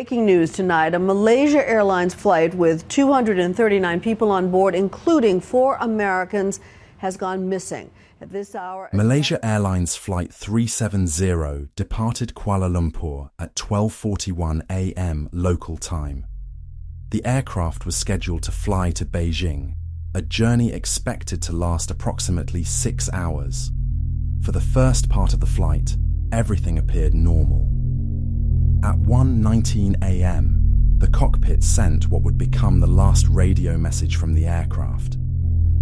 breaking news tonight. A Malaysia Airlines flight with 239 people on board, including 4 Americans, has gone missing. At this hour, Malaysia Airlines Flight 370 departed Kuala Lumpur at 12:41 a.m. local time. The aircraft was scheduled to fly to Beijing, a journey expected to last approximately 6 hours. For the first part of the flight, everything appeared normal. At 1:19 a.m., the cockpit sent what would become the last radio message from the aircraft.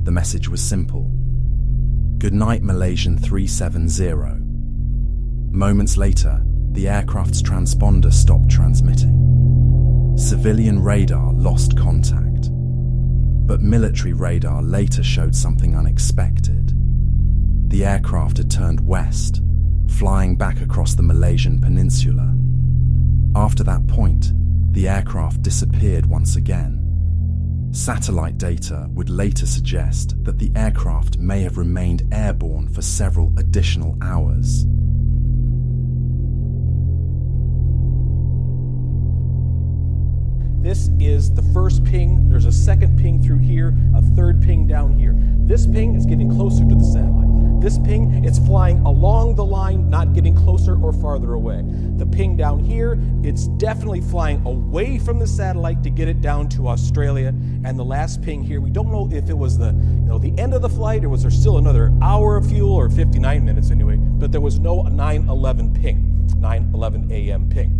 The message was simple: "Good night, Malaysian 370. Moments later, the aircraft's transponder stopped transmitting. Civilian radar lost contact. But military radar later showed something unexpected. The aircraft had turned west, flying back across the Malaysian peninsula. After that point, the aircraft disappeared once again. Satellite data would later suggest that the aircraft may have remained airborne for several additional hours. This is the first ping. There's a second ping through here, a third ping down here. This ping is getting closer to the satellite. This ping, it's flying along the line, not getting closer or farther away. The ping down here, it's definitely flying away from the satellite to get it down to Australia. And the last ping here, we don't know if it was the end of the flight or was there still another hour of fuel or 59 minutes anyway, but there was no 9:11 ping, 9:11 a.m. ping.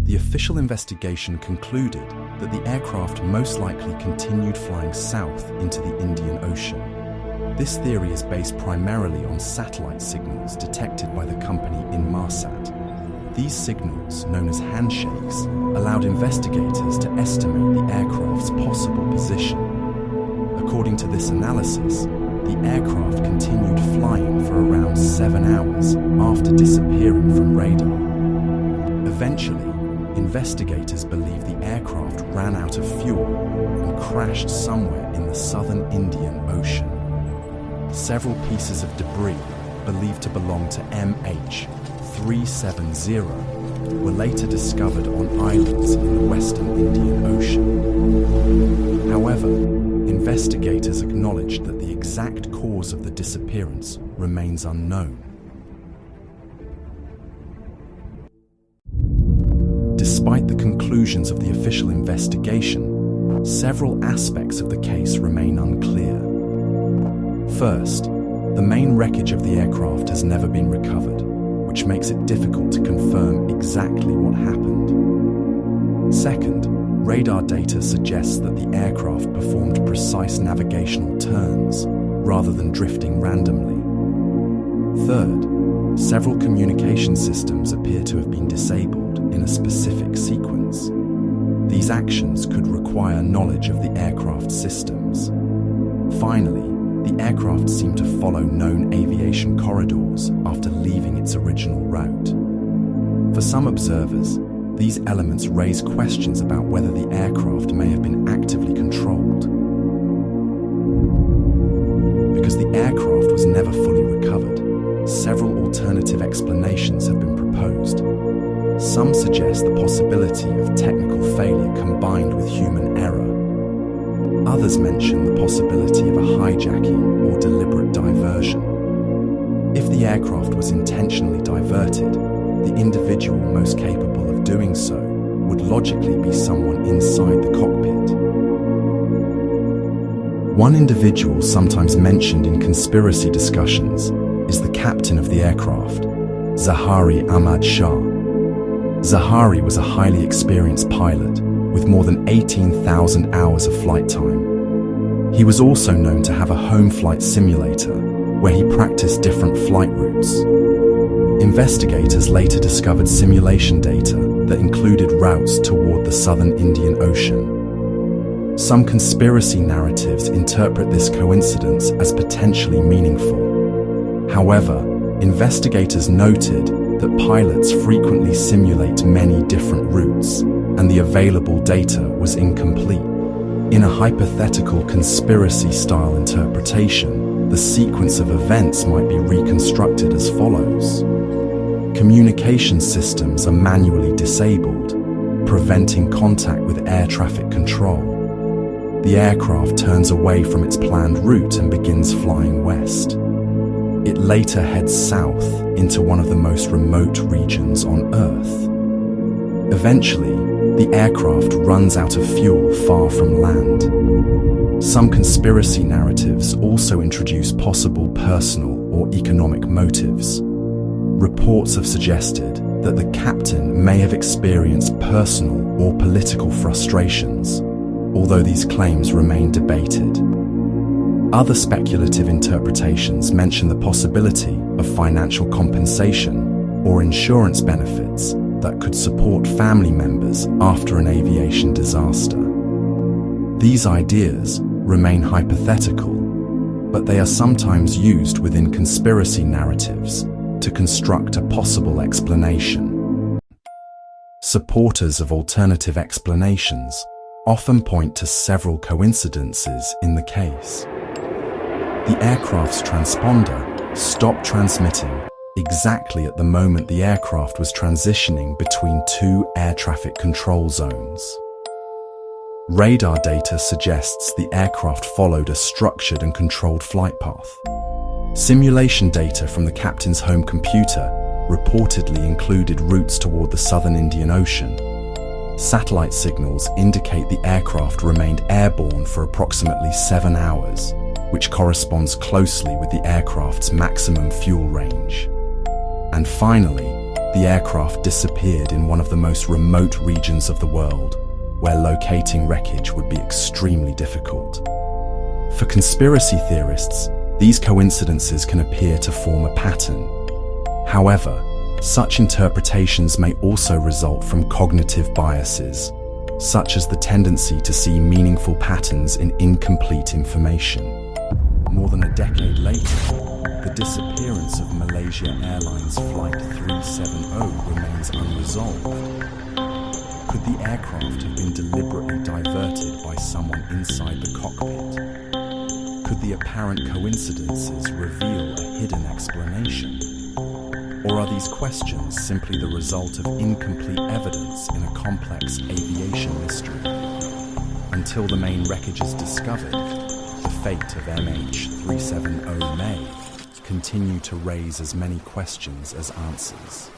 The official investigation concluded that the aircraft most likely continued flying south into the Indian Ocean. This theory is based primarily on satellite signals detected by the company Inmarsat. These signals, known as handshakes, allowed investigators to estimate the aircraft's possible position. According to this analysis, the aircraft continued flying for around 7 hours after disappearing from radar. Eventually, investigators believe the aircraft ran out of fuel and crashed somewhere in the southern Indian Ocean. Several pieces of debris, believed to belong to MH370, were later discovered on islands in the western Indian Ocean. However, investigators acknowledged that the exact cause of the disappearance remains unknown. Despite the conclusions of the official investigation, several aspects of the case remain unclear. First, the main wreckage of the aircraft has never been recovered, which makes it difficult to confirm exactly what happened. Second, radar data suggests that the aircraft performed precise navigational turns rather than drifting randomly. Third, several communication systems appear to have been disabled in a specific sequence. These actions could require knowledge of the aircraft systems. Finally, the aircraft seemed to follow known aviation corridors after leaving its original route. For some observers, these elements raise questions about whether the aircraft may have been actively controlled. Because the aircraft was never fully recovered, several alternative explanations have been proposed. Some suggest the possibility of technical failure combined with human error. Others mention the possibility of a hijacking or deliberate diversion. If the aircraft was intentionally diverted, the individual most capable of doing so would logically be someone inside the cockpit. One individual sometimes mentioned in conspiracy discussions is the captain of the aircraft, Zahari Ahmad Shah. Zahari was a highly experienced pilot with more than 18,000 hours of flight time. He was also known to have a home flight simulator where he practiced different flight routes. Investigators later discovered simulation data that included routes toward the southern Indian Ocean. Some conspiracy narratives interpret this coincidence as potentially meaningful. However, investigators noted that pilots frequently simulate many different routes, and the available data was incomplete. In a hypothetical conspiracy-style interpretation, the sequence of events might be reconstructed as follows. Communication systems are manually disabled, preventing contact with air traffic control. The aircraft turns away from its planned route and begins flying west. It later heads south into one of the most remote regions on Earth. Eventually, the aircraft runs out of fuel far from land. Some conspiracy narratives also introduce possible personal or economic motives. Reports have suggested that the captain may have experienced personal or political frustrations, although these claims remain debated. Other speculative interpretations mention the possibility of financial compensation or insurance benefits that could support family members after an aviation disaster. These ideas remain hypothetical, but they are sometimes used within conspiracy narratives to construct a possible explanation. Supporters of alternative explanations often point to several coincidences in the case. The aircraft's transponder stopped transmitting exactly at the moment the aircraft was transitioning between two air traffic control zones. Radar data suggests the aircraft followed a structured and controlled flight path. Simulation data from the captain's home computer reportedly included routes toward the southern Indian Ocean. Satellite signals indicate the aircraft remained airborne for approximately 7 hours, which corresponds closely with the aircraft's maximum fuel range. And finally, the aircraft disappeared in one of the most remote regions of the world, where locating wreckage would be extremely difficult. For conspiracy theorists, these coincidences can appear to form a pattern. However, such interpretations may also result from cognitive biases, such as the tendency to see meaningful patterns in incomplete information. More than a decade later, the disappearance of Malaysia Airlines Flight 370 remains unresolved. Could the aircraft have been deliberately diverted by someone inside the cockpit? Could the apparent coincidences reveal a hidden explanation? Or are these questions simply the result of incomplete evidence in a complex aviation mystery? Until the main wreckage is discovered, the fate of MH370 may continue to raise as many questions as answers.